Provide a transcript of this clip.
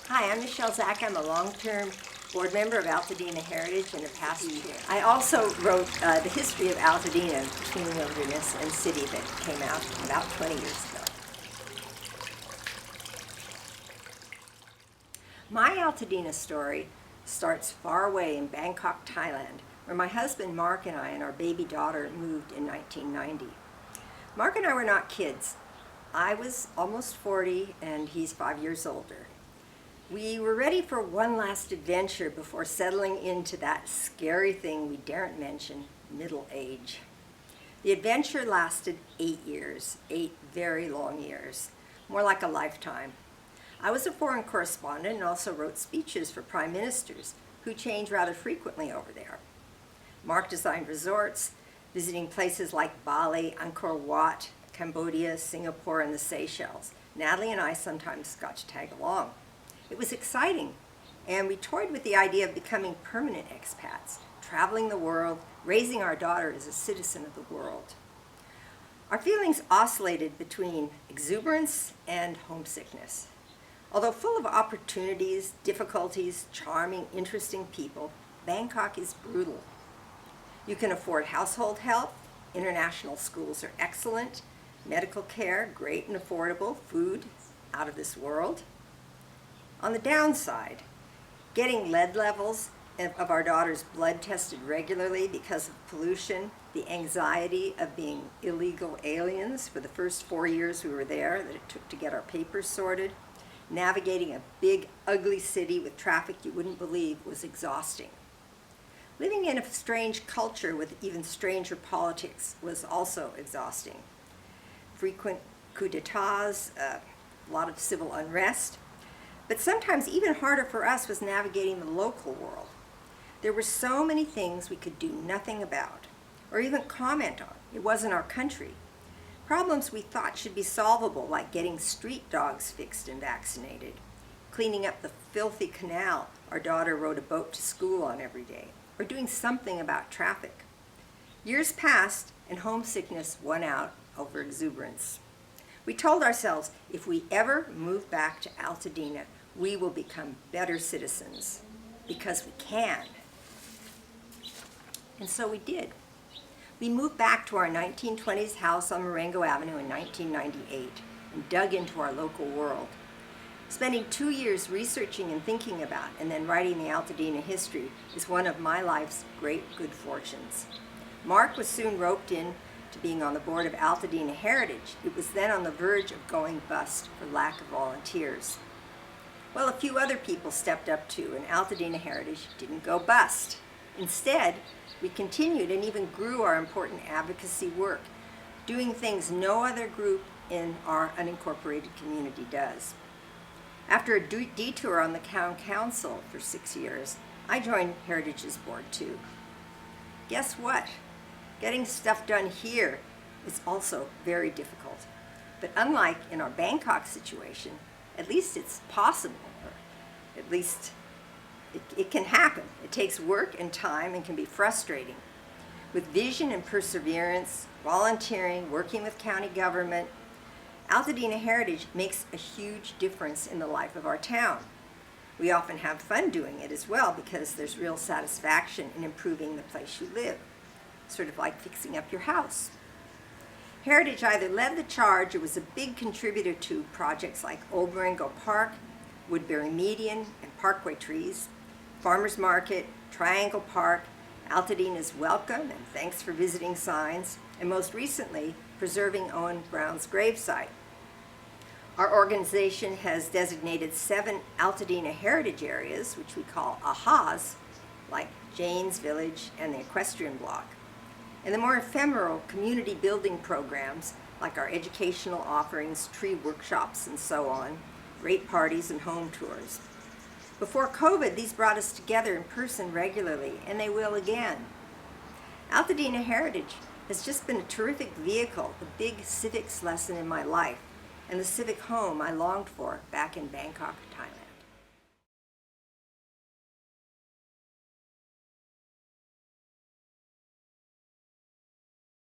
Hi, I'm Michele Zack. I'm a long-term board member of Altadena Heritage and a past chair. I also wrote the history of Altadena, between wilderness and city, that came out about 20 years ago. My Altadena story starts far away in Bangkok, Thailand, where my husband Mark and I and our baby daughter moved in 1990. Mark and I were not kids. I was almost 40 and he's 5 years older. We were ready for one last adventure before settling into that scary thing we daren't mention, middle age. The adventure lasted 8 years, 8 very long years, more like a lifetime. I was a foreign correspondent and also wrote speeches for prime ministers who change rather frequently over there. Mark designed resorts, visiting places like Bali, Angkor Wat, Cambodia, Singapore, and the Seychelles. Natalie and I sometimes got to tag along. It was exciting, and we toyed with the idea of becoming permanent expats, traveling the world, raising our daughter as a citizen of the world. Our feelings oscillated between exuberance and homesickness. Although full of opportunities, difficulties, charming, interesting people, Bangkok is brutal. You can afford household help, international schools are excellent, medical care, great and affordable, food, out of this world. On the downside, getting lead levels of our daughter's blood tested regularly because of pollution, the anxiety of being illegal aliens for the first 4 years we were there that it took to get our papers sorted, navigating a big, ugly city with traffic you wouldn't believe was exhausting. Living in a strange culture with even stranger politics was also exhausting. Frequent coups d'etats, a lot of civil unrest. But sometimes even harder for us was navigating the local world. There were so many things we could do nothing about, or even comment on. It wasn't our country. Problems we thought should be solvable, like getting street dogs fixed and vaccinated, cleaning up the filthy canal our daughter rode a boat to school on every day, or doing something about traffic. Years passed, and homesickness won out over exuberance. We told ourselves, if we ever move back to Altadena, we will become better citizens, because we can. And so we did. We moved back to our 1920s house on Marengo Avenue in 1998 and dug into our local world. Spending 2 years researching and thinking about and then writing the Altadena history is one of my life's great good fortunes. Mark was soon roped in to being on the board of Altadena Heritage. It was then on the verge of going bust for lack of volunteers. Well, a few other people stepped up too, and Altadena Heritage didn't go bust. Instead, we continued and even grew our important advocacy work, doing things no other group in our unincorporated community does. After a detour on the town council for 6 years, I joined Heritage's board too. Guess what? Getting stuff done here is also very difficult. But unlike in our Bangkok situation, at least it's possible, or at least it can happen. It takes work and time and can be frustrating. With vision and perseverance, volunteering, working with county government, Altadena Heritage makes a huge difference in the life of our town. We often have fun doing it as well because there's real satisfaction in improving the place you live, sort of like fixing up your house. Heritage either led the charge or was a big contributor to projects like Old Marengo Park, Woodbury Median, and Parkway Trees, Farmers Market, Triangle Park, Altadena's Welcome and Thanks for Visiting signs, and most recently, preserving Owen Brown's gravesite. Our organization has designated 7 Altadena heritage areas, which we call AHAs, like Jane's Village and the Equestrian Block, and the more ephemeral community building programs like our educational offerings, tree workshops, and so on, great parties and home tours. Before COVID, these brought us together in person regularly, and they will again. Altadena Heritage has just been a terrific vehicle, a big civics lesson in my life, and the civic home I longed for back in Bangkok, Thailand.